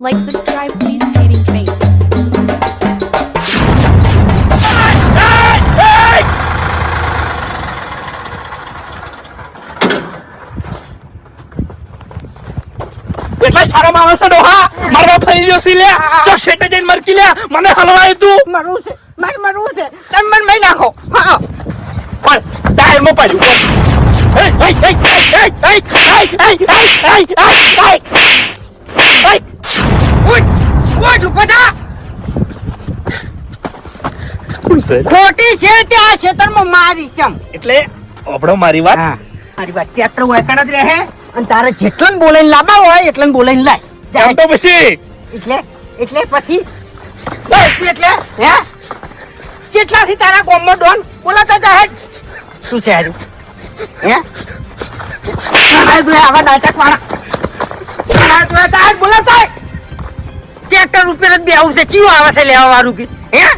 Like, subscribe, please, Fading Face. એટલા સારા માણસ ડોહા મારવા ફરી રહ્યો છે લે તો શેટે જઈને મરકી લે મને હલવાય તું મરવું છે મરવું છે તમે મને મઈ નાખો હા પણ ટાયર માં પાડ્યું એ ઉઠ ઉભા કોણ છે ખોટી છે ત્યાં ખેતરમાં મારી ચમ એટલે ઓબડો મારી વાત હા મારી વાત ટ્રેક્ટર વાયકણ જ રહે અને તારે જેટલું બોલાઈને લાવવા હોય એટલું બોલાઈને લાય જામ તો પછી એટલે પછી એટલે હે કેટલાથી તારા ગોમમાં ડોન બોલાતા જાય શું છે હારું હે આવા નાટક વાળા બોલાતા ટ્રેક્ટર ઉપર જ બેહું છે ચિયો આવે છે લેવા વાળું કે હે